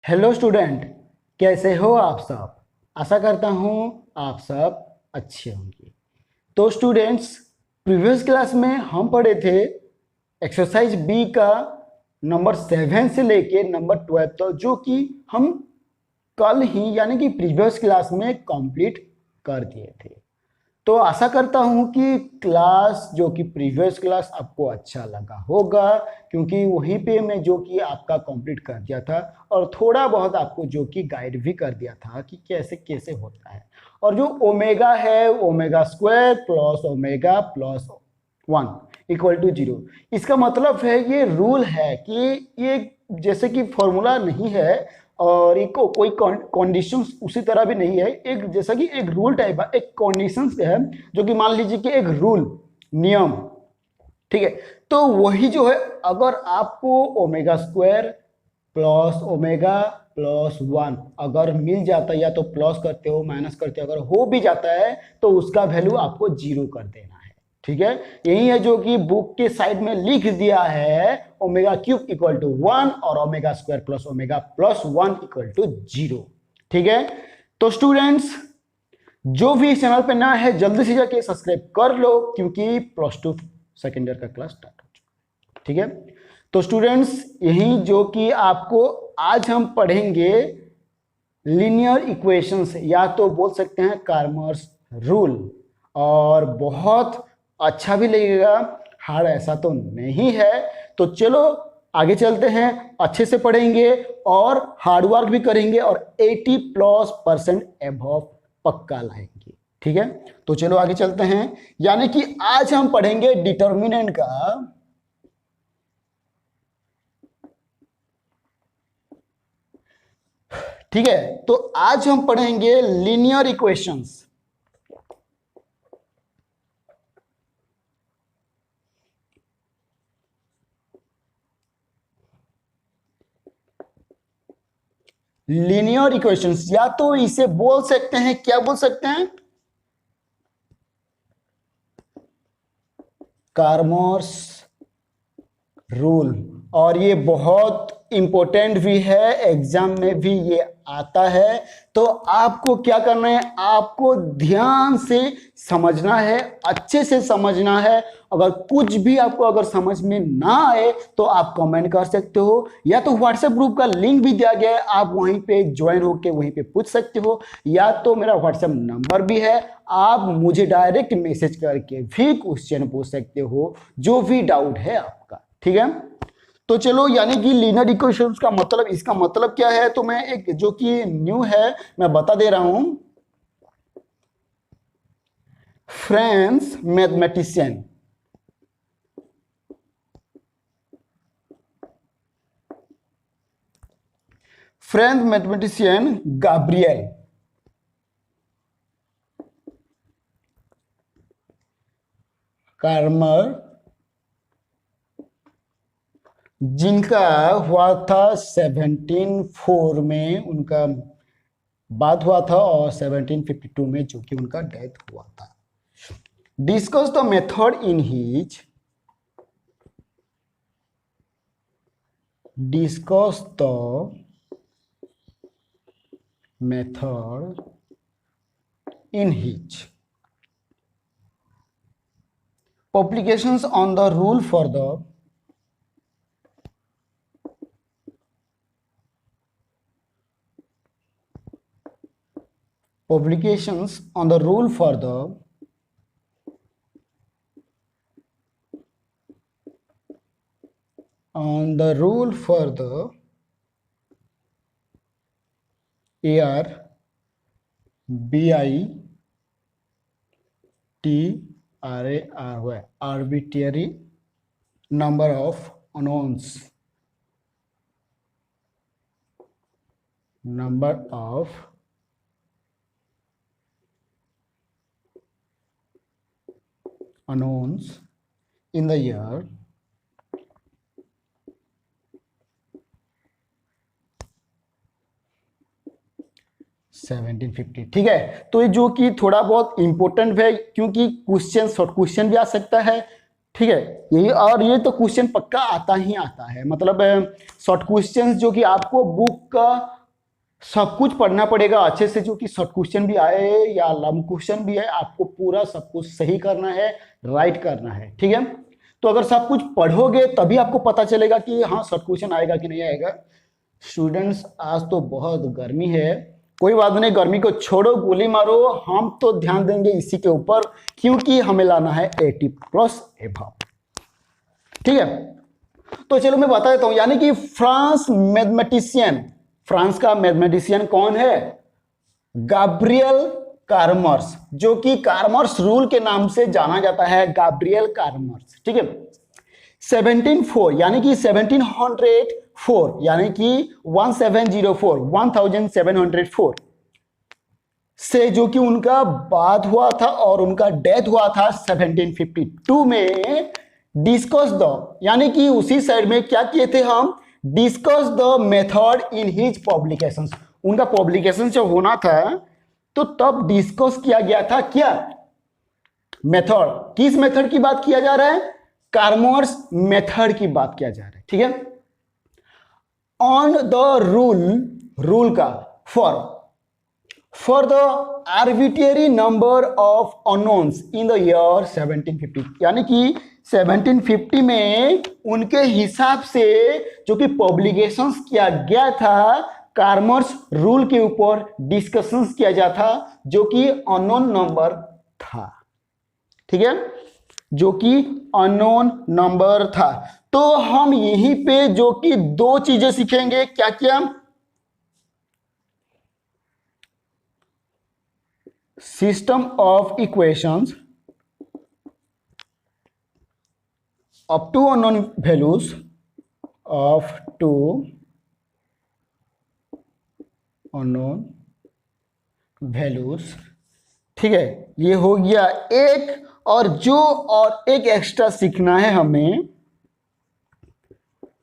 Hello student, कैसे हो आप सब। आशा करता हूँ आप सब अच्छे होंगे। तो स्टूडेंट्स, प्रीवियस क्लास में हम पढ़े थे एक्सरसाइज बी का नंबर 7 से लेके नंबर 12 तक, जो कि हम कल ही यानी कि प्रीवियस क्लास में कंप्लीट कर दिए थे। तो आशा करता हूं कि क्लास जो कि प्रीवियस क्लास आपको अच्छा लगा होगा, क्योंकि वहीं पे मैं जो कि आपका कंप्लीट कर दिया था और थोड़ा बहुत आपको जो कि गाइड भी कर दिया था कि कैसे कैसे होता है। और जो ओमेगा है, omega square plus omega plus 1 = 0, इसका मतलब है ये रूल है कि ये जैसे कि फॉर्मूला नहीं है और एक कोई कंडीशन उसी तरह भी नहीं है। एक जैसा कि एक रूल टाइप है, एक कंडीशन है, जो कि मान लीजिए कि एक रूल नियम, ठीक है। तो वही जो है, अगर आपको omega square plus omega plus 1 अगर मिल जाता है, या तो प्लस करते हो माइनस करते हो, अगर हो भी जाता है तो उसका वैल्यू आपको 0 कर देना है, ठीक है। यही है जो कि बुक के साइड में लिख दिया है, ओमेगा क्यूब इक्वल टू 1 और omega square plus omega plus 1 equal to 0, ठीक है। तो स्टूडेंट्स, जो भी इस चैनल पे नया है जल्दी से जाके सब्सक्राइब कर लो, क्योंकि +2 सेकेंड ईयर का क्लास स्टार्ट हो चुका है, ठीक है। तो स्टूडेंट्स, यही जो कि आपको आज हम पढ़ेंगे लीनियर इक्वेशंस, या तो बोल सकते हैं कार्मर्स रूल, और बहुत अच्छा भी लगेगा, हार्ड ऐसा तो नहीं है। तो चलो आगे चलते हैं, अच्छे से पढ़ेंगे और हार्ड वर्क भी करेंगे और 80+% एबव पक्का लाएंगे, ठीक है। तो चलो आगे चलते हैं, यानी कि आज हम पढ़ेंगे डिटर्मिनेंट का, ठीक है। तो आज हम पढ़ेंगे लीनियर इक्वेशंस। लीनियर इक्वेशंस, या तो इसे बोल सकते हैं, क्या बोल सकते हैं, कार्मर्स रूल। और ये बहुत इंपॉर्टेंट भी है, एग्जाम में भी ये आता है। तो आपको क्या करना है, आपको ध्यान से समझना है, अच्छे से समझना है। अगर कुछ भी आपको अगर समझ में ना आए तो आप कमेंट कर सकते हो, या तो व्हाट्सएप ग्रुप का लिंक भी दिया गया है, आप वहीं पे ज्वाइन होके वहीं पे पूछ सकते हो, या तो मेरा व्हाट्सएप नंबर भी है, आप मुझे डायरेक्ट मैसेज करके भी क्वेश्चन पूछ सकते हो, जो भी डाउट है आपका, ठीक है। तो चलो, यानी कि लीनियर इक्वेशंस का मतलब, इसका मतलब क्या है, तो मैं एक जो कि न्यू है मैं बता दे रहा हूं। French mathematician, French mathematician Gabriel Cramer, जिनका हुआ था 1704 में उनका बात हुआ था, और 1752 में जो कि उनका डेथ हुआ था। Discuss the method in his, discuss the method in his publications on the rule for the publications on the rule for the on the rule for the ARBITRARY, arbitrary number of unknowns, number of unknowns in the year 1750, ठीक है। तो ये जो कि थोड़ा बहुत important है, क्योंकि क्वेश्चन, शॉर्ट क्वेश्चन भी आ सकता है, ठीक है। यही, और ये तो क्वेश्चन पक्का आता ही आता है, मतलब शॉर्ट क्वेश्चन जो कि आपको बुक का सब कुछ पढ़ना पड़ेगा अच्छे से, जो कि शॉर्ट क्वेश्चन भी आए या लॉन्ग क्वेश्चन भी है, आपको पूरा सब कुछ सही करना है, राइट करना है, ठीक है। तो अगर सब कुछ पढ़ोगे तभी आपको पता चलेगा कि हाँ शॉर्ट क्वेश्चन आएगा कि नहीं आएगा। स्टूडेंट्स आज तो बहुत गर्मी है, कोई बात नहीं, गर्मी को छोड़ो, गोली मारो, हम तो ध्यान देंगे इसी के ऊपर, क्योंकि हमें लाना है 80+ एबव, ठीक है। तो चलो मैं बता देता हूं, यानी कि फ्रांस का मैथमेटिशियन कौन है? गैब्रियल कार्मर्स, जो कि कार्मर्स रूल के नाम से जाना जाता है, गैब्रियल कार्मर्स, ठीक है। 1704 यानी कि 1704 यानी कि 1704 से जो कि उनका बाद हुआ था और उनका डेथ हुआ था 1752 में। डिस्कस द, यानी कि उसी साइड में क्या किए थे हम? Discuss the method in his publications. उनका पब्लिकेशन जब होना था तो तब डिस्कस किया गया था क्या? मेथड। किस मेथड की बात किया जा रहा है? कार्मर्स मेथड की बात किया जा रहा है, ठीक है। ऑन द रूल का for the arbitrary number of unknowns in the year 1750, यानी कि 1750 में उनके हिसाब से जो कि पब्लिकेशंस किया गया था, कार्मर्स रूल के ऊपर डिस्कशंस किया जाता था, जो कि अननोन नंबर था, ठीक है, जो कि अननोन नंबर था। तो हम यहीं पे जो कि दो चीजें सीखेंगे, क्या क्या? System of equations up to unknown values of two unknown values, ठीक है, ये हो गया एक। और एक एक्स्ट्रा सीखना है हमें,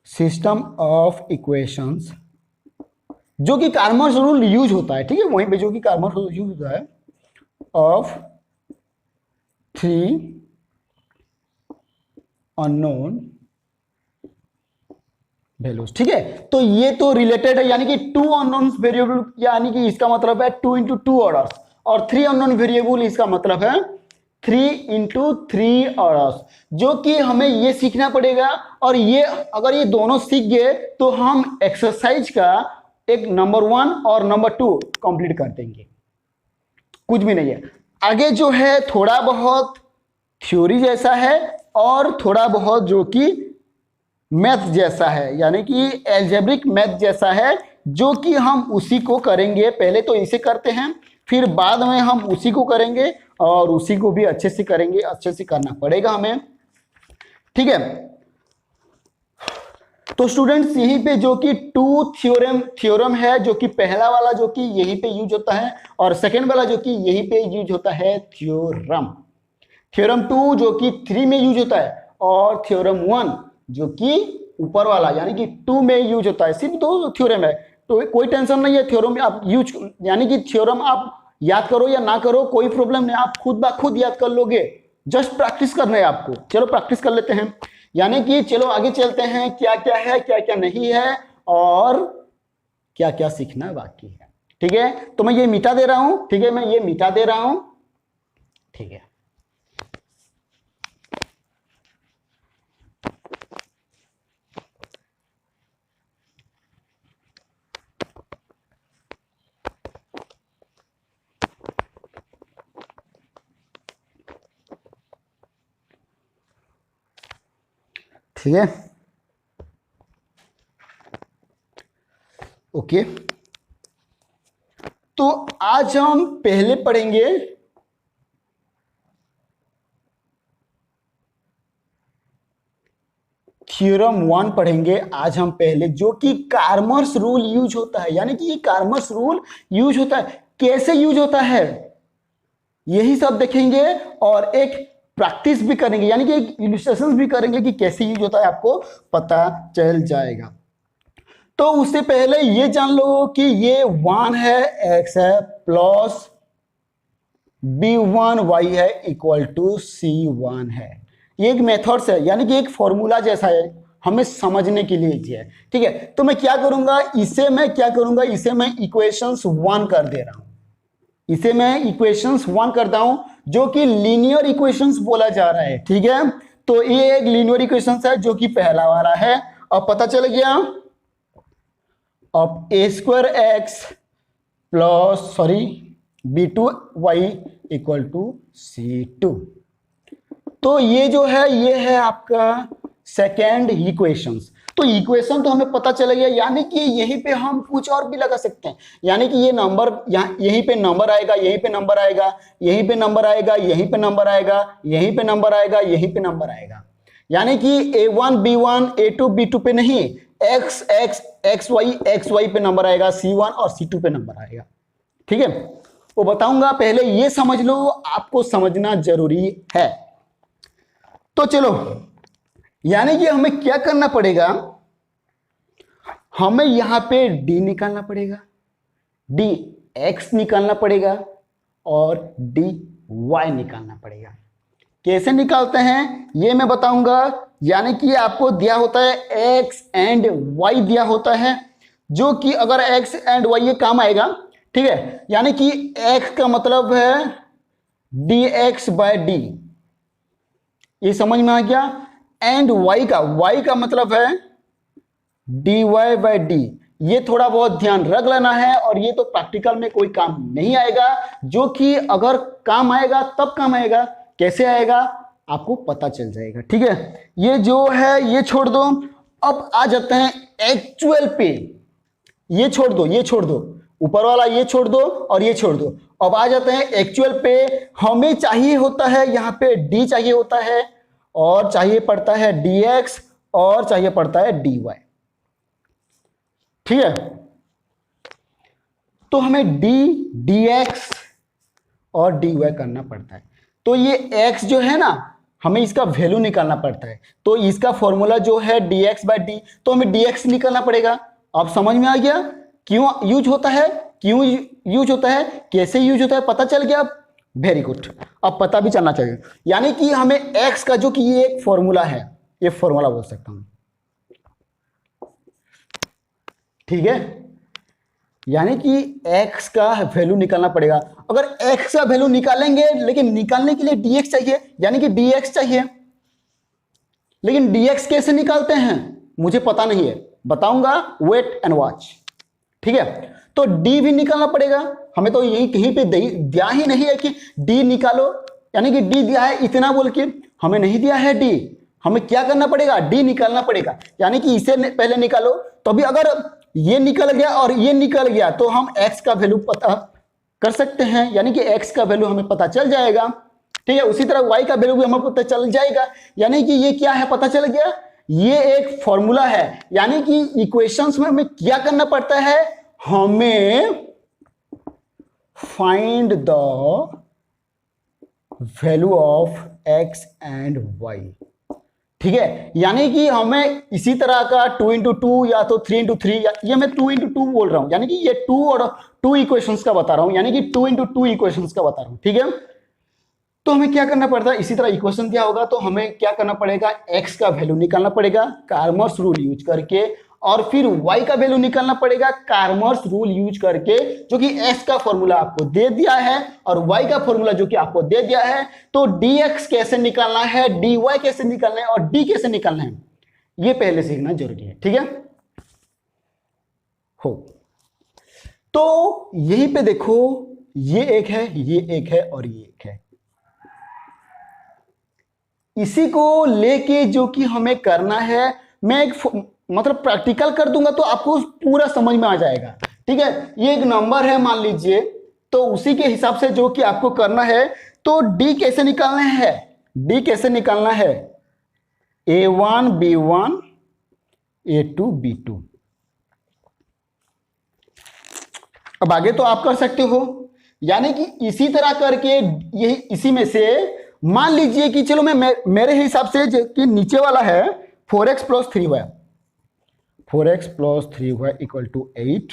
सिस्टम ऑफ इक्वेशंस, जो कि कार्मर्स रूल यूज होता है, ठीक है, वहीं पे जो कि कार्मर्स रूल यूज होता है, ऑफ 3 अननोन वैल्यूज, ठीक है। तो ये तो रिलेटेड है, यानी कि 2 अननोन वेरिएबल, यानी कि इसका मतलब है 2 × 2 ऑर्डर्स, और 3 अननोन वेरिएबल इसका मतलब है 3 × 3 ऑर्डर्स, जो कि हमें ये सीखना पड़ेगा। और ये अगर ये दोनों सीख गए तो हम एक्सरसाइज का एक नंबर 1 और नंबर 2 कंप्लीट कर देंगे, कुछ भी नहीं है। आगे जो है थोड़ा बहुत थ्योरी जैसा है और थोड़ा बहुत जो कि मैथ जैसा है, यानी कि एल्जेब्रिक मैथ जैसा है, जो कि हम उसी को करेंगे। पहले तो इसे करते हैं, फिर बाद में हम उसी को करेंगे, और उसी को भी अच्छे से करेंगे, अच्छे से करना पड़ेगा हमें, ठीक है। तो स्टूडेंट्स यहीं पे जो कि 2 थ्योरम है, जो कि पहला वाला जो कि यहीं पे यूज होता है, और सेकेंड वाला जो कि यहीं पे यूज होता है थ्योरम 2 जो कि 3 में यूज होता है, और थ्योरम 1 जो कि ऊपर वाला यानी कि 2 में यूज होता है। सिर्फ 2 थ्योरम है, तो कोई टेंशन नहीं है। थ्योरम आप यूज, यानी कि थ्योरम आप याद करो या ना करो कोई प्रॉब्लम नहीं, आप खुद ब खुद याद कर लोगे, जस्ट प्रैक्टिस करना है आपको। चलो प्रैक्टिस कर लेते हैं, यानी कि चलो आगे चलते हैं, क्या क्या है क्या क्या नहीं है और क्या क्या सीखना बाकी है, ठीक है। तो मैं ये मिटा दे रहा हूं, ठीक है, मैं ये मिटा दे रहा हूं, ठीक है। ठीक है, ओके। तो आज हम पहले पढ़ेंगे थ्योरम 1 पढ़ेंगे आज हम पहले, जो कि कार्मर्स रूल यूज होता है, यानी कि ये कार्मर्स रूल यूज होता है, कैसे यूज होता है यही सब देखेंगे, और एक प्रैक्टिस भी करेंगे, यानी कि एक इलस्ट्रेशन भी करेंगे कि कैसे यूज होता है, आपको पता चल जाएगा। तो उससे पहले ये जान लो कि ये 1 है, x है, प्लस b1 y है इक्वल टू c1 है। ये एक मेथड्स है, यानी कि एक फॉर्मूला जैसा है, हमें समझने के लिए किया है। ठीक है, तो मैं क्या करूंगा, इसे मैं इक्वेशंस 1 कर दे रहा हूं। इसे मैं इक्वेशंस 1 करता हूं, जो कि लीनियर इक्वेशंस बोला जा रहा है। ठीक है, तो ये एक लीनियर इक्वेशंस है जो कि पहला वाला है। अब पता चल गया, अब a² x plus b2y equal to c2। तो ये जो है ये है आपका सेकेंड इक्वेशंस। तो इक्वेशन तो हमें पता चल गया, यानी कि यहीं पे हम कुछ और भी लगा सकते हैं, यानी कि ये नंबर यहीं पे नंबर आएगा, यहीं पे नंबर आएगा, यहीं पे नंबर आएगा, यहीं पे नंबर आएगा, यहीं पे नंबर आएगा, यहीं पे नंबर आएगा। यानी कि a1 b1 a2 b2 पे नहीं, xy पे नंबर आएगा, c1 और c2 पे नंबर आएगा। ठीक है, वो बताऊंगा, पहले ये समझ लो, आपको समझना जरूरी है। तो चलो, यानी कि हमें क्या करना पड़ेगा, हमें यहां पे d निकालना पड़ेगा, dx निकालना पड़ेगा और dy निकालना पड़ेगा। कैसे निकालते हैं ये मैं बताऊंगा। यानी कि आपको दिया होता है x एंड y दिया होता है, जो कि अगर x एंड y ये काम आएगा। ठीक है, यानी कि x का मतलब है dx बाय डी, ये समझ में आ गया। एंड y का मतलब है dy बाय डी। ये थोड़ा बहुत ध्यान रख लेना है, और ये तो प्रैक्टिकल में कोई काम नहीं आएगा, जो कि अगर काम आएगा तब काम आएगा, कैसे आएगा आपको पता चल जाएगा। ठीक है, ये जो है ये छोड़ दो, अब आ जाते हैं एक्चुअल पे। ये छोड़ दो, ऊपर वाला ये छोड़ दो और ये छोड़ दो। अब आ जाते हैं एक्चुअल पे। हमें चाहिए होता है यहाँ पे d चाहिए होता है, और चाहिए पड़ता है dx, और चाहिए पड़ता है dy। ठीक है, तो हमें dx और dy करना पड़ता है। तो ये x जो है ना, हमें इसका वैल्यू निकालना पड़ता है। तो इसका फॉर्मूला जो है dx बाय डी, तो हमें dx निकालना पड़ेगा। अब समझ में आ गया क्यों यूज होता है, कैसे यूज होता है, पता चल गया। वेरी गुड, अब पता भी चलना चाहिए। यानी कि हमें x का जो कि ये एक फॉर्मूला है, ये फॉर्मूला बोल सकता हूं। ठीक है, यानी कि x का वैल्यू निकालना पड़ेगा। अगर x का वैल्यू निकालेंगे, लेकिन निकालने के लिए dx चाहिए, यानी कि dx चाहिए। लेकिन dx कैसे निकालते हैं मुझे पता नहीं है, बताऊंगा, वेट एंड वॉच। ठीक है, तो d भी निकालना पड़ेगा। हमें तो यही कहीं पे दिया ही नहीं है कि d निकालो, यानी कि d दिया है इतना बोल के, हमें नहीं दिया है d। हमें क्या करना पड़ेगा, d निकालना पड़ेगा। यानी कि इसे पहले निकालो, तो अभी अगर ये निकल गया और ये निकल गया, तो हम x का वैल्यू पता कर सकते हैं, यानी कि x का वैल्यू हमें पता चल जाएगा। ठीक है, उसी तरह y का वैल्यू भी हमें पता चल जाएगा। यानी कि ये क्या है पता चल गया, ये एक फॉर्मूला है। यानी कि इक्वेशंस में हमें क्या करना पड़ता है, हमें find the value of x and y। ठीक है, यानी कि हमें इसी तरह का 2 इंटू 2 या तो 3 इंटू 3, ये मैं 2 इंटू 2 बोल रहा हूं, यानी कि ये 2 और 2 इक्वेशंस का बता रहा हूं, यानी कि 2 इंटू 2 इक्वेशंस का बता रहा हूं। ठीक है, तो हमें क्या करना पड़ता है, इसी तरह इक्वेशन दिया होगा तो हमें क्या करना पड़ेगा, x का वैल्यू निकालना पड़ेगा कार्मर्स रूल यूज करके, और फिर y का वैल्यू निकालना पड़ेगा कार्मर्स रूल यूज करके, जो कि x का फॉर्मूला आपको दे दिया है और y का फॉर्मूला जो कि आपको दे दिया है। तो dx कैसे निकालना है, dy कैसे निकालना है और d कैसे निकालना है, ये पहले सीखना जरूरी है। ठीक है, हो तो यहीं पे देखो, ये एक है, ये एक है और ये एक है। इसी को लेके जो कि हमें करना है, मैं एक मतलब प्रैक्टिकल कर दूंगा तो आपको पूरा समझ में आ जाएगा। ठीक है, ये एक नंबर है मान लीजिए, तो उसी के हिसाब से जो कि आपको करना है, तो d कैसे निकालना है, d कैसे निकालना है, a1 b1 a2 b2। अब आगे तो आप कर सकते हो, यानी कि इसी तरह करके यही इसी में से मान लीजिए कि चलो मैं मेरे हिसाब से कि नीचे वाला है 4x plus 3y, 4x plus 3y equal to 8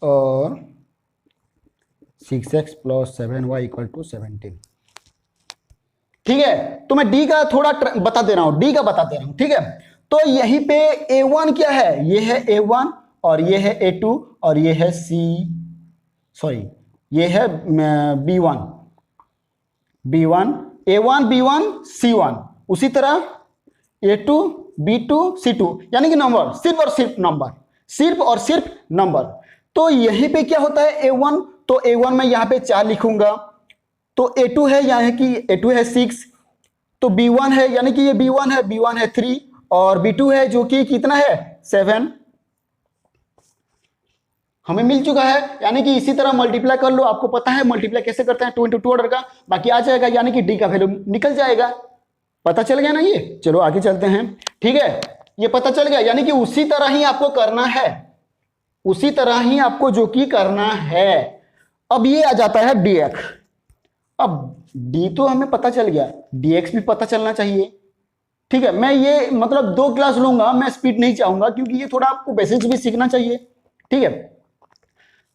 और 6x plus 7y equal to 17। ठीक है, तो मैं d का थोड़ा बता दे रहा हूं, d का बता दे रहा हूं। ठीक है, तो यहीं पे A1 क्या है, ये है A1 और ये है A2 और ये है ये है B1, A1 B1 C1, उसी तरह A2 B2 C2, यानी कि नंबर, सिर्फ और सिर्फ नंबर, सिर्फ और सिर्फ नंबर। तो यहीं पे क्या होता है A1, तो A1 में यहाँ पे 4 लिखूंगा, तो A2 है यानी कि A2 है 6, तो B1 है यानी कि ये B1 है 3 और B2 है जो कि कितना है 7, हमें मिल चुका है। यानी कि इसी तरह मल्टीप्लाई कर लो, आपको पता है मल्टीप्लाई कैसे करते हैं, 2 × 2 ऑर्डर का, बाकी आ जाएगा, यानी कि डी का वैल्यू निकल जाएगा। पता चल गया ना ये, चलो आगे चलते हैं। ठीक है, ये पता चल गया, यानी कि उसी तरह ही आपको करना है, उसी तरह ही आपको जो कि करना है। अब ये आ जाता है dx, अब d तो हमें पता चल गया, dx भी पता चलना चाहिए। ठीक है, मैं ये मतलब 2 क्लास लूंगा, मैं स्पीड नहीं चाहूंगा क्योंकि ये थोड़ा आपको बेसिक्स भी सीखना चाहिए। ठीक है,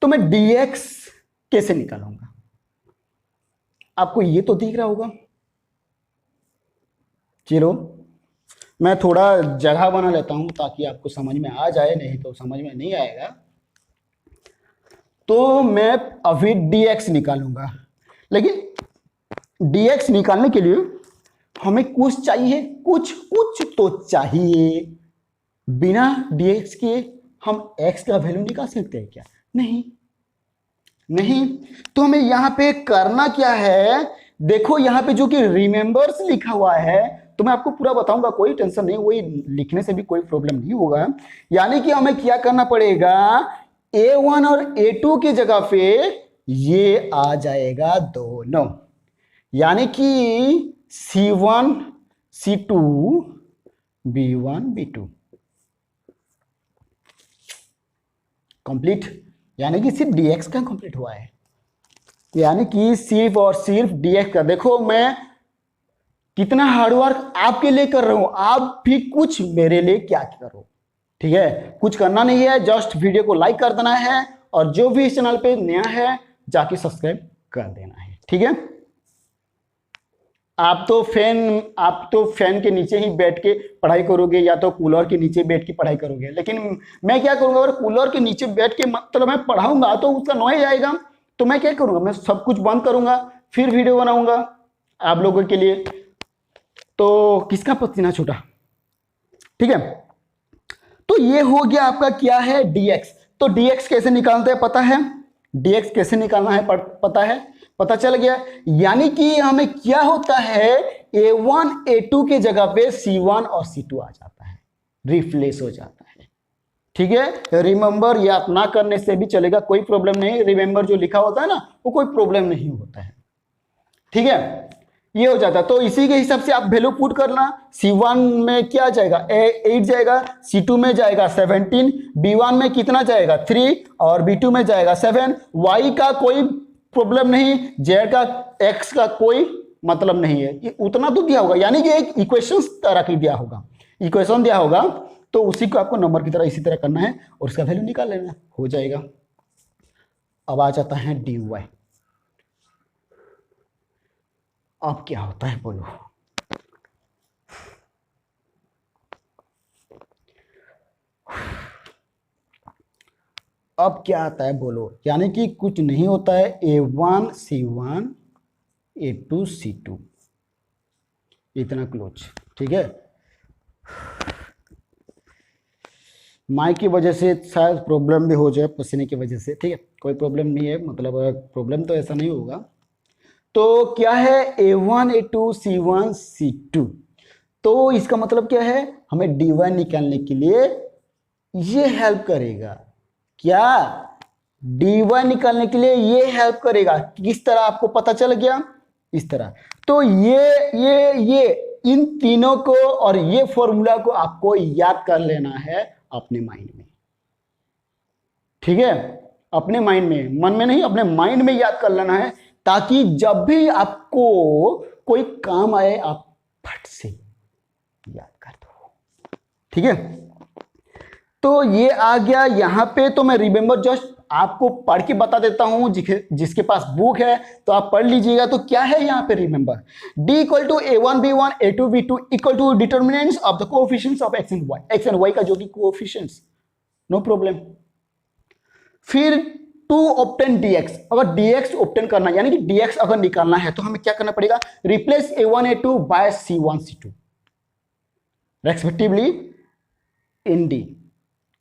तो मैं dx कैसे निकालूंगा, आपको ये तो दिख रहा होगा। चलो मैं थोड़ा जगह बना लेता हूं ताकि आपको समझ में आ जाए, नहीं तो समझ में नहीं आएगा। तो मैं अभी dx निकालूंगा, लेकिन dx निकालने के लिए हमें कुछ चाहिए, कुछ तो चाहिए। बिना dx के हम x का वैल्यू निकाल सकते हैं क्या? नहीं। तो हमें यहां पे करना क्या है, देखो यहां पे जो कि रिमेंबर्स लिखा हुआ है, तो मैं आपको पूरा बताऊंगा, कोई टेंशन नहीं, वही लिखने से भी कोई प्रॉब्लम नहीं होगा। यानी कि हमें क्या करना पड़ेगा, A1 और A2 की जगह पे ये आ जाएगा दोनों, यानी कि C1 C2 B1 B2 complete, यानी कि सिर्फ dx का कंप्लीट हुआ है, यानी कि सिर्फ और सिर्फ dx का। देखो मैं कितना हार्डवर्क आपके लिए कर रहा हूं, आप भी कुछ मेरे लिए क्या करो। ठीक है, कुछ करना नहीं है, जस्ट वीडियो को लाइक कर देना है और जो भी इस चैनल पे नया है जाके सब्सक्राइब कर देना है। ठीक है, आप तो फैन के नीचे ही बैठ के पढ़ाई करोगे या तो कूलर के नीचे बैठ के पढ़ाई करोगे, लेकिन मैं क्या करूंगा, अगर कूलर के नीचे बैठ के मतलब मैं पढ़ाऊंगा तो उसका नॉइज आएगा, तो मैं क्या करूंगा, मैं सब कुछ बंद करूंगा फिर वीडियो बनाऊंगा आप लोगों के लिए, तो किसका पसीना छूटा। ठीक है, तो ये हो गया आपका क्या है dx। तो dx कैसे निकालते हैं पता है, dx कैसे निकालना है पता है, पता चल गया। यानी कि हमें क्या होता है, A1 A2 के जगह पे C1 और C2 आ जाता है, रिप्लेस हो जाता है। ठीक है, रिमेंबर याद ना करने से भी चलेगा, कोई प्रॉब्लम नहीं, रिमेंबर जो लिखा होता है ना वो कोई प्रॉब्लम नहीं होता है। ठीक है, ये हो जाता है, तो इसी के हिसाब से आप वैल्यू पुट करना। C1 में क्या जाएगा 8 जाएगा, C2 में जाएगा 17, B1 में कितना जाएगा 3 और B2 में जाएगा 7। Y का कोई प्रॉब्लम नहीं, Z का X का कोई मतलब नहीं है, ये उतना तो दिया होगा, यानी कि एक इक्वेशन तरह की दिया होगा, इक्वेशन दिया होगा, तो उसी को आपको नंबर की तरह इसी तरह करना है और उसका वैल्यू निकाल लेना, हो जाएगा। अब आ जाता है dy, अब क्या होता है बोलो। अब क्या आता है बोलो, यानी कि कुछ नहीं होता है, A1 C1 A2 C2 इतना क्लोज। ठीक है, माइक की वजह से शायद प्रॉब्लम भी हो जाए, पसीने की वजह से। ठीक है, कोई प्रॉब्लम नहीं है, मतलब प्रॉब्लम तो ऐसा नहीं होगा। तो क्या है A1 A2 C1 C2, तो इसका मतलब क्या है, हमें dy निकालने के लिए ये हेल्प करेगा। क्या dy निकालने के लिए ये हेल्प करेगा, किस तरह आपको पता चल गया, इस तरह। तो ये इन तीनों को और ये फॉर्मूला को आपको याद कर लेना है अपने माइंड में। ठीक है, अपने माइंड में, मन में नहीं, अपने माइंड में याद कर लेना है, ताकि जब भी आपको कोई काम आए आप फट से याद कर दो। ठीक है, तो ये आ गया यहाँ पे। तो मैं रिमेंबर जस्ट आपको पढ़ के बता देता हूँ, जिसके पास बुक है तो आप पढ़ लीजिएगा। तो क्या है यहाँ पे, remember D equal to A1 B1 A2 B2 equal to determinants of the coefficients of x and y का जो कि कोएफिशिएंट्स, नो प्रॉब्लम। फिर टू ऑब्टेन dx, अगर dx ऑब्टेन करना यानी कि dx अगर निकालना है तो हमें क्या करना पड़ेगा, replace A1 A2 by C1 C2 respectively in D।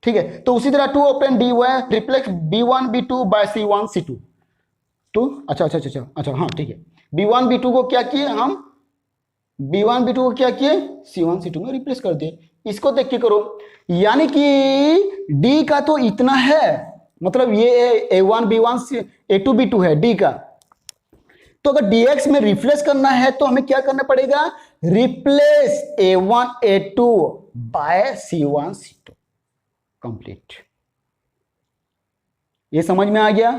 ठीक है, तो उसी तरह to obtain dy replace B1 B2 by C1 C2। तो अच्छा हाँ ठीक है, B1 B2 को क्या किए हम, B1 B2 को क्या किए, C1 C2 में रिप्लेस कर दिए। इसको देख के करो, यानी कि D का तो इतना है, मतलब ये A1 B1 A2 B2 है D का। तो अगर dx में रिप्लेस करना है तो हमें क्या करना पड़ेगा, replace A1 A2 by C1 C2 complete. ये समझ में आ गया,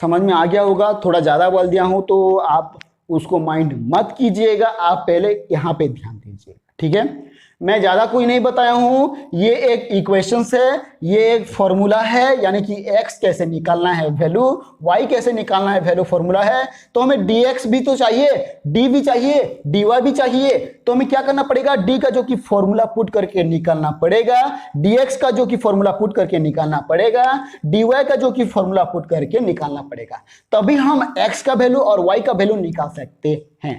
समझ में आ गया होगा। थोड़ा ज्यादा बोल दिया हूं तो आप उसको माइंड मत कीजिएगा, आप पहले यहां पे ध्यान दीजिएगा। ठीक है, मैं ज्यादा कोई नहीं बताया हूं, ये एक इक्वेशंस है, ये एक फॉर्मूला है, यानी कि x कैसे निकालना है वैल्यू, y कैसे निकालना है वैल्यू, फॉर्मूला है। तो हमें dx भी तो चाहिए, d भी चाहिए, dy भी चाहिए। तो हमें क्या करना पड़ेगा, d का जो कि फॉर्मूला पुट करके निकालना पड़ेगा, dx का जो कि फॉर्मूला पुट करके निकालना पड़ेगा, dy का जो कि फॉर्मूला पुट करके निकालना पड़ेगा, तभी हम x का वैल्यू और y का वैल्यू निकाल सकते हैं।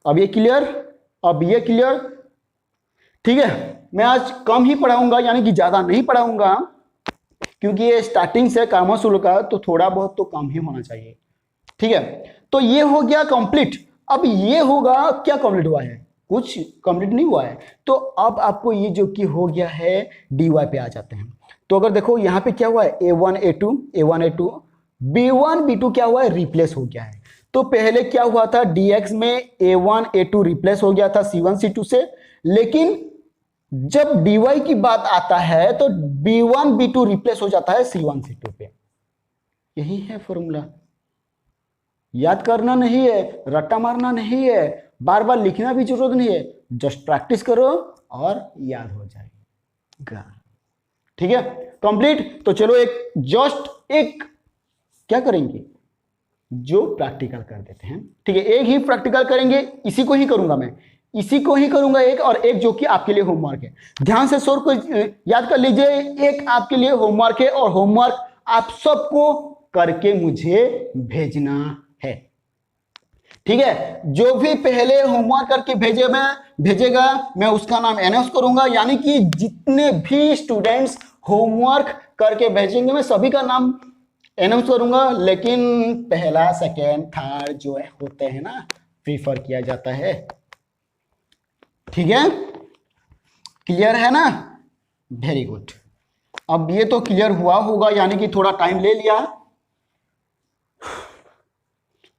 अब ये क्लियर, अब ये क्लियर। ठीक है, मैं आज कम ही पढ़ाऊंगा, यानी कि ज्यादा नहीं पढ़ाऊंगा, क्योंकि ये स्टार्टिंग से कामर्स का तो थोड़ा बहुत तो कम ही होना चाहिए। ठीक है, तो ये हो गया कंप्लीट। अब ये होगा, क्या कंप्लीट हुआ है, कुछ कंप्लीट नहीं हुआ है। तो अब आपको ये जो कि हो गया है dy पे आ जाते हैं। तो अगर देखो यहाँ पे क्या हुआ है, A1 A2 B1 B2 क्या हुआ है, रिप्लेस हो गया है। तो पहले क्या हुआ था, dx में A1 A2 रिप्लेस हो गया था C1 C2 से, लेकिन जब dy की बात आता है तो B1 B2 रिप्लेस हो जाता है C1 C2 पे। यही है फॉर्मूला, याद करना नहीं है, रट्टा मारना नहीं है, बार बार लिखना भी जरूरत नहीं है, जस्ट प्रैक्टिस करो और याद हो जाएगा। ठीक है, कंप्लीट। तो चलो एक जस्ट एक क्या करेंगे, जो प्रैक्टिकल कर देते हैं। ठीक है, एक ही प्रैक्टिकल करेंगे, इसी को ही करूंगा मैं, इसी को ही करूंगा एक, और एक जो कि आपके लिए होमवर्क है। ध्यान से सोर को याद कर लीजिए, एक आपके लिए होमवर्क है और होमवर्क आप सबको करके मुझे भेजना है। ठीक है, जो भी पहले होमवर्क करके भेजेगा मैं उसका नाम अनाउंस करूंगा, यानी कि जितने भी स्टूडेंट्स होमवर्क करके भेजेंगे मैं सभी का नाम अनाउंस करूंगा। लेकिन पहला सेकेंड थर्ड जो है होते हैं ना, प्रीफर किया जाता है। ठीक है, क्लियर है ना, वेरी गुड। अब ये तो क्लियर हुआ होगा, यानी कि थोड़ा टाइम ले लिया,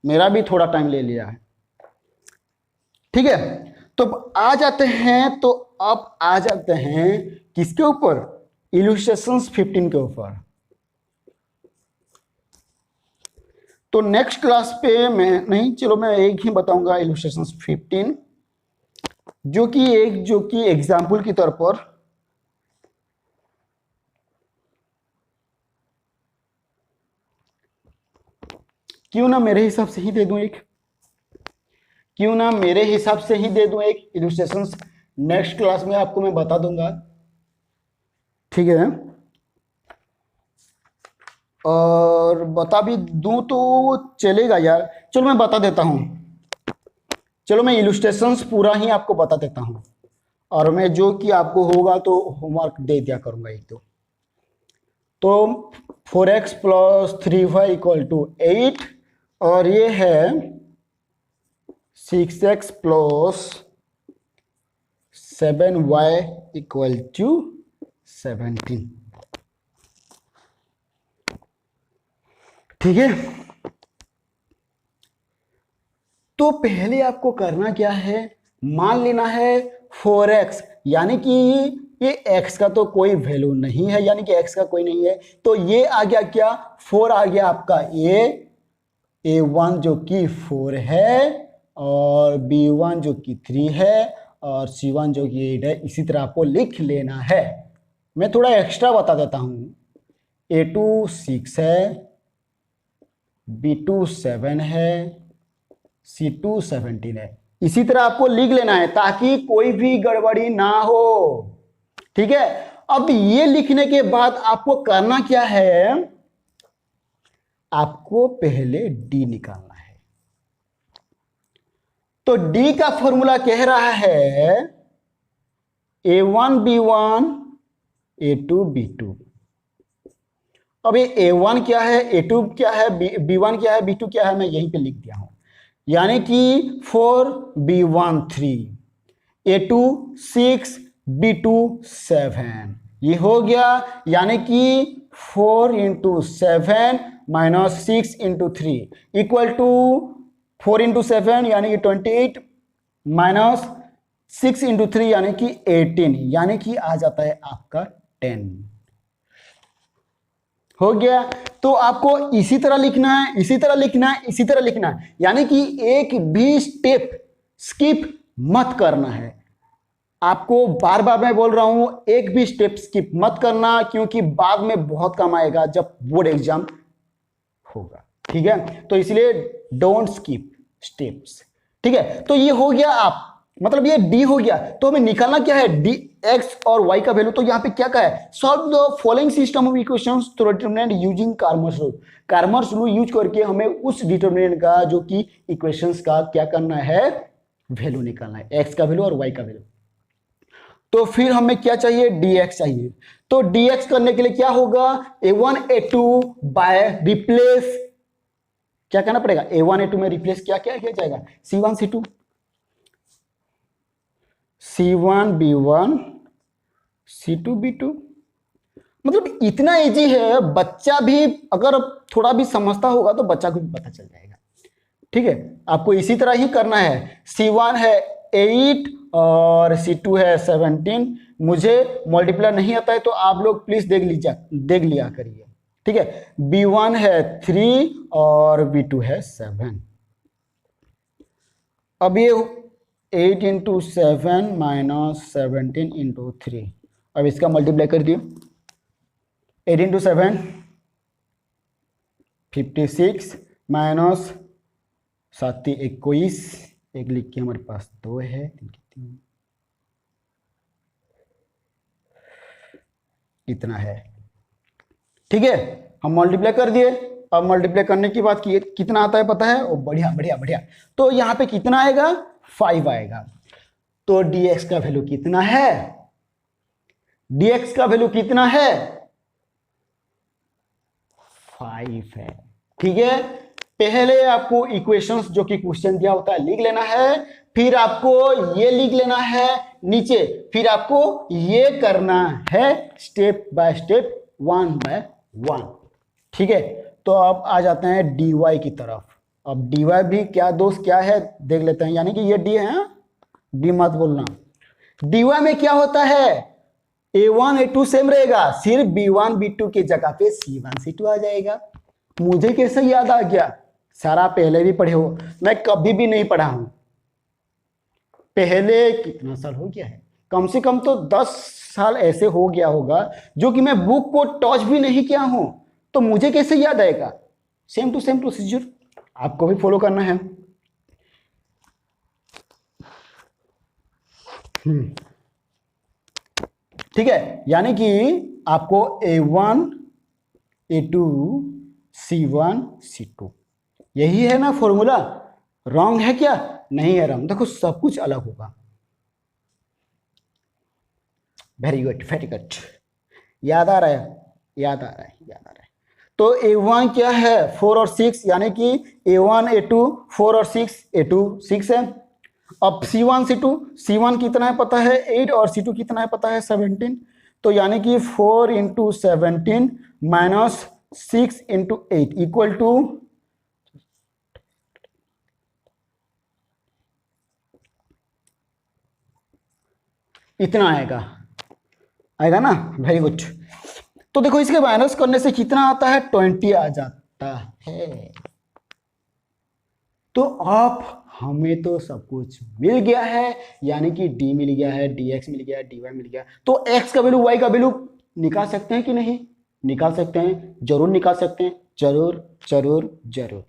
मेरा भी थोड़ा टाइम ले लिया है। ठीक है, तो आ जाते हैं, तो अब आ जाते हैं किसके ऊपर, इलस्ट्रेशंस 15 के ऊपर। तो नेक्स्ट क्लास पे मैं नहीं, चलो मैं एक ही बताऊंगा, इलस्ट्रेशंस 15, जो कि एग्जाम्पल की तौर पर क्यों ना मेरे हिसाब से ही दे दूं एक, क्यों ना मेरे हिसाब से ही दे दूं एक इलस्ट्रेशंस। नेक्स्ट क्लास में आपको मैं बता दूंगा। ठीक है, और बता भी दूं तो चलेगा यार, चलो मैं बता देता हूं, चलो मैं इलस्ट्रेशंस पूरा ही आपको बता देता हूं, और मैं जो कि आपको होगा तो होमवर्क दे दिया करूंगा एक दो। तो 4x + 3y = 8, और ये है 6x + 7y = 17। ठीक है, तो पहले आपको करना क्या है, मान लेना है 4x, यानी कि ये x का तो कोई वैल्यू नहीं है, यानी कि x का कोई नहीं है, तो ये आ गया क्या, 4 आ गया आपका A1 जो कि 4 है, और B1 जो कि 3 है, और C1 जो कि 8 है। इसी तरह आपको लिख लेना है। मैं थोड़ा एक्स्ट्रा बता देता हूँ। A2 6 है, B2 7 है, C2 17 है। इसी तरह आपको लिख लेना है ताकि कोई भी गड़बड़ी ना हो। ठीक है, अब ये लिखने के बाद आपको करना क्या है, आपको पहले D निकालना है। तो D का फॉर्मूला कह रहा है A1 B1 A2 B2। अब ये A1 क्या है, A2 क्या है, B1 क्या है, B2 क्या है, मैं यहीं पे लिख दिया हूं। यानी कि 4 B1 3, A2 6 B2 7, ये हो गया। यानी कि 4 into 7 minus 6 into 3 equal to 4 into 7 यानी कि 28 माइनस 6 इंटू 3 यानी कि 18, यानी कि आ जाता है आपका 10। हो गया। तो आपको इसी तरह लिखना है, इसी तरह लिखना है, इसी तरह लिखना है, यानी कि एक भी स्टेप स्किप मत करना है। आपको बार बार मैं बोल रहा हूं, एक भी स्टेप स्किप मत करना, क्योंकि बाद में बहुत काम आएगा जब बोर्ड एग्जाम होगा। ठीक है, तो इसलिए डोंट स्किप स्टेप्स। ठीक है, तो ये हो गया, आप मतलब ये डी हो गया। तो हमें निकालना क्या है, डी एक्स और वाई का वैल्यू। तो यहां पे क्या कहा है, solve the following system of equations through determinant using Cramer's rule. Cramer's rule use करके हमें उस डिटरमिनेंट का, जो कि इक्वेशंस का क्या करना है, वैल्यू निकालना है, एक्स का वैल्यू और वाई का वैल्यू। तो फिर हमें क्या चाहिए, dx चाहिए। तो dx करने के लिए क्या होगा, a1 a2 बाय रिप्लेस, क्या करना पड़ेगा, a1 a2 में रिप्लेस क्या क्या किया जाएगा, c1 c2, c1 b1 c2 b2। मतलब इतना इजी है, बच्चा भी अगर थोड़ा भी समझता होगा तो बच्चा को भी पता चल जाएगा। ठीक है, आपको इसी तरह ही करना है। C1 है 8 और C2 है 17। मुझे मल्टीप्लाई नहीं आता है तो आप लोग प्लीज देख लिया करिए। ठीक है, B1 है 3 और B2 है 7। अब ये 8 इंटू 7 माइनस 17 इंटू 3, अब इसका मल्टीप्लाई कर दिए। 8 इंटू 7 56 माइनस 7 21, एक लिख के हमारे पास 2 है, 3 इतना है। ठीक है, हम मल्टीप्लाई कर दिए। अब मल्टीप्लाई करने की बात की कितना आता है पता है, ओ बढ़िया बढ़िया बढ़िया। तो यहाँ पे कितना आएगा, 5 आएगा। तो dx का वैल्यू कितना है, dx का वैल्यू कितना है, 5 है। ठीक है, पहले आपको इक्वेशंस जो कि क्वेश्चन दिया होता है लिख लेना है, फिर आपको ये लिख लेना है नीचे, फिर आपको ये करना है स्टेप बाय स्टेप, 1 बाय 1। ठीक है, तो अब आ जाते हैं dy की तरफ। अब dy भी क्या दोस्त क्या है देख लेते हैं, यानी कि ये d है, d मत बोलना। dy में क्या होता है, a1 a2 सेम रहेगा, सिर्फ b1 b2 की जगह पे c1 c2 आ जाएगा। मुझे कैसे याद आ गया, सारा पहले भी पढ़े हो, मैं कभी भी नहीं पढ़ा हूं। पहले कितना साल हो गया है, कम से कम तो 10 साल ऐसे हो गया होगा जो कि मैं बुक को टच भी नहीं किया हूं, तो मुझे कैसे याद आएगा। सेम टू सेम प्रोसीजर आपको भी फॉलो करना है। ठीक है, यानी कि आपको a1 a2 c1 c2, यही है ना फॉर्मूला, रॉन्ग है क्या, नहीं है रॉन्ग। देखो सब कुछ अलग होगा। वेरी गुड वेरी गुड, याद आ रहा है, याद आ रहा है, याद आ रहा है। तो a1 क्या है, 4 और 6, यानी कि a1 a2 4 और 6, a2 6 है। अब c1 c2, c1 कितना है पता है 8 और c2 कितना है पता है 17। तो यानी कि 4 into 17 minus 6 into 8 equal to, इतना आएगा, आएगा ना, वेरी गुड। तो देखो इसके माइनस करने से कितना आता है, 20 आ जाता है। तो अब हमें तो सब कुछ मिल गया है, यानी कि d मिल गया है, dx मिल गया है, dy मिल गया। तो x का वैल्यू y का वैल्यू निकाल सकते हैं कि नहीं? निकाल सकते हैं, जरूर निकाल सकते हैं, जरूर जरूर जरूर।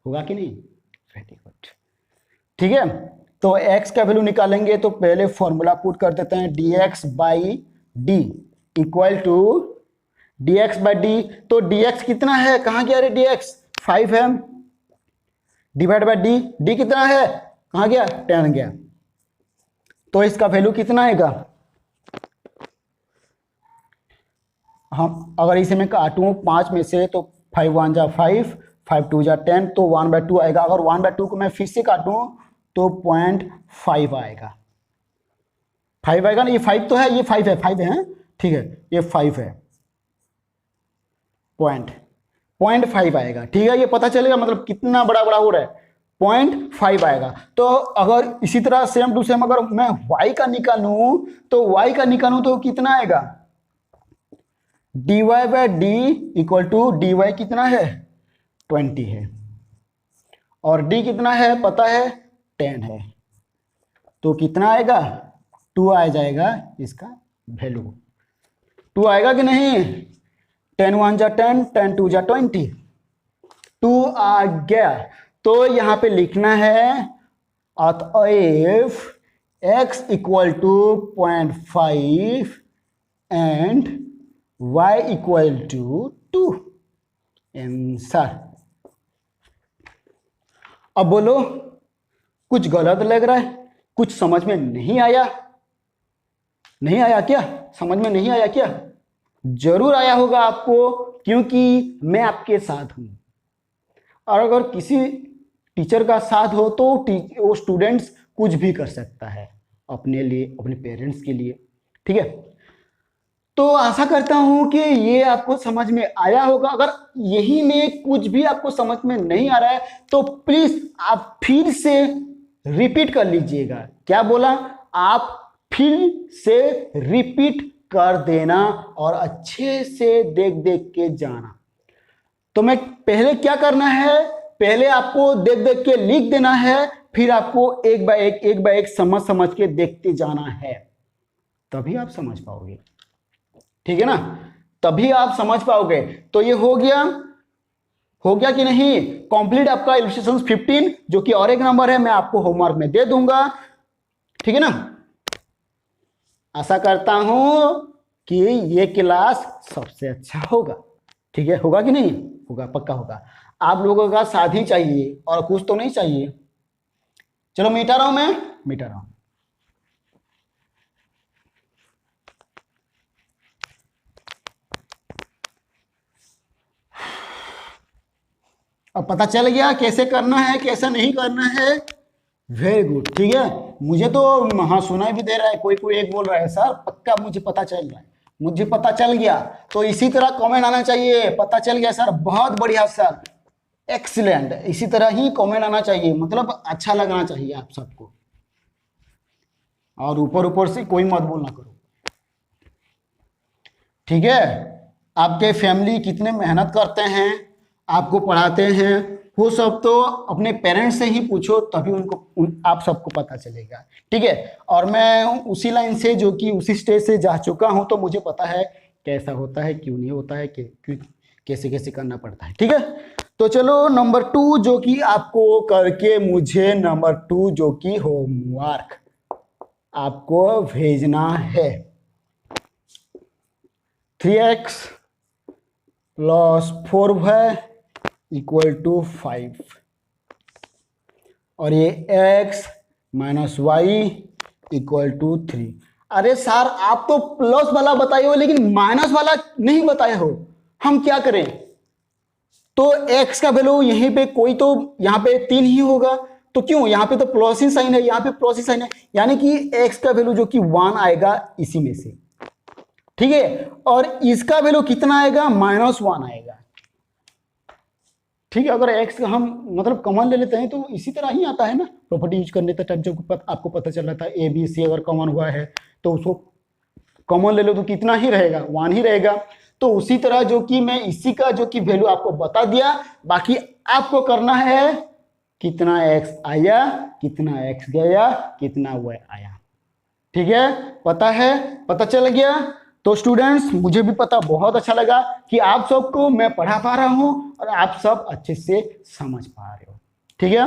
होगा कि नहीं? Very good. ठीक है, तो x का वैल्यू निकालेंगे तो पहले फॉर्मूला पुट कर देते हैं, dx by D equal to dx by D. तो dx कितना है, कहाँ गया रे dx? 5 है, डिवाइड बाई डी, डी कितना है, कहाँ गया? 10 गया। तो इसका वैल्यू कितना आएगा? हम अगर इसे मैं काटूं 5 में से तो 5 1 जा 5, 5 2 जा 10, तो 1/2 आएगा। अगर 1/2 को मैं फिर से काटूं तो 0.5 आएगा। 5 आएगा ना, ये 5 तो है, ये 5 है, 5 है, ठीक है, ये 5 है, 0.5 आएगा। ठीक है, ये पता चलेगा मतलब कितना बड़ा बड़ा हो रहा है, 0.5 आएगा। तो अगर इसी तरह सेम टू सेम अगर मैं y का निकालूं तो कितना आएगा? dy by D equal to D Y कितना है? 20 है, और d कितना है पता है? 10 है। तो कितना आएगा? 2 आ जाएगा इसका वैल्यू। 2 आएगा कि नहीं? 10 1 जा 10, 10 2 जा 20, 2 आ गया। तो यहां पे लिखना है अतएव x equal to 0.5 and y equal to 2। Answer. अब बोलो, कुछ गलत लग रहा है? कुछ समझ में नहीं आया? नहीं आया क्या? समझ में नहीं आया क्या? जरूर आया होगा आपको, क्योंकि मैं आपके साथ हूं। और अगर किसी टीचर का साथ हो तो वो स्टूडेंट्स कुछ भी कर सकता है अपने लिए, अपने पेरेंट्स के लिए। ठीक है, तो आशा करता हूं कि ये आपको समझ में आया होगा। अगर यही में कुछ भी आपको समझ में नहीं आ रहा है तो प्लीज आप फिर से रिपीट कर लीजिएगा। क्या बोला? आप फिर से रिपीट कर देना और अच्छे से देख देख के जाना। तो मैं पहले क्या करना है, पहले आपको देख देख के लिख देना है, फिर आपको एक बाय एक समझ समझ के देखते जाना है, तभी आप समझ पाओगे। ठीक है ना? तभी आप समझ पाओगे। तो ये हो गया कि नहीं? कंप्लीट आपका इलस्ट्रेशन 15, जो कि और एक नंबर है, मैं आपको होमवर्क में दे दूंगा। ठीक है ना? आशा करता हूं कि ये क्लास सबसे अच्छा होगा। ठीक है, होगा कि नहीं? होगा, पक्का होगा। आप लोगों का साथ ही चाहिए और कुछ तो नहीं चाहिए। चलो मिटा रहा हूं, मैं मिटा रहा हूं। अब पता चल गया कैसे करना है, कैसे नहीं करना है। Very good. ठीक है, मुझे तो हाँ सुनाई भी दे रहा है, कोई एक बोल रहा है सर पक्का मुझे पता चल रहा है, मुझे पता चल गया। तो इसी तरह कमेंट आना चाहिए, पता चल गया सर, बहुत बढ़िया सर, एक्सीलेंट। इसी तरह ही कमेंट आना चाहिए, मतलब अच्छा लगना चाहिए आप सबको। और ऊपर ऊपर से कोई मत बोलना करो। ठीक है, आपके फैमिली कितने मेहनत करते हैं, आपको पढ़ाते हैं, वो सब तो अपने पेरेंट्स से ही पूछो, तभी आप सबको पता चलेगा। ठीक है, और मैं उसी लाइन से, जो कि उसी स्टेज से जा चुका हूं, तो मुझे पता है कैसा होता है, क्यों नहीं होता है, कैसे कैसे करना पड़ता है। ठीक है, तो चलो नंबर 2 जो कि आपको करके मुझे नंबर 2 जो कि होमवर्क आपको भेजना है। 3x plus 4y equal to 5, और ये x minus Y equal to 3। अरे सर आप तो प्लस वाला बताए हो लेकिन माइनस वाला नहीं बताए हो, हम क्या करें? तो x का वैल्यू यहीं पे कोई तो यहाँ पे 3 ही होगा, तो क्यों? यहाँ पे तो प्लस ही साइन है, यहाँ पे प्लस ही साइन है, यानी कि x का वैल्यू जो कि 1 आएगा इसी में से। ठीक है, और इसका वैल्यू कितना आएगा? -1 आएगा। ठीक है, अगर x का हम मतलब कॉमन ले लेते हैं तो इसी तरह ही आता है ना, प्रॉपर्टी यूज करने के टाइम जब आपको पता चल रहा था a b c अगर कॉमन हुआ है तो उसको कॉमन ले लो तो कितना ही रहेगा? 1 ही रहेगा। तो उसी तरह जो कि मैं इसी का जो कि वैल्यू आपको बता दिया, बाकी आपको करना है कितना x आया, कितना x गया, कितना y आया। ठीक है, पता है, पता चल गया। तो स्टूडेंट्स मुझे भी पता बहुत अच्छा लगा कि आप सबको मैं पढ़ा पा रहा हूँ और आप सब अच्छे से समझ पा रहे हो। ठीक है,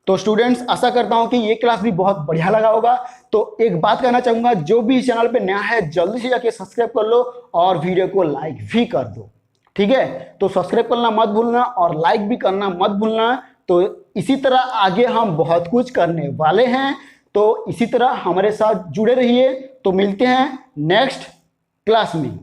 तो स्टूडेंट्स आशा करता हूं कि ये क्लास भी बहुत बढ़िया लगा होगा। तो एक बात कहना चाहूंगा, जो भी इस चैनल पे नया है जल्दी से जाके सब्सक्राइब कर लो और वीडियो को लाइक भी कर दो। ठीक है, तो सब्सक्राइब करना मत भूलना और लाइक भी करना मत भूलना। तो इसी तरह आगे हम बहुत कुछ करने वाले हैं, तो इसी तरह हमारे साथ जुड़े रहिए। तो मिलते हैं नेक्स्ट क्लास में।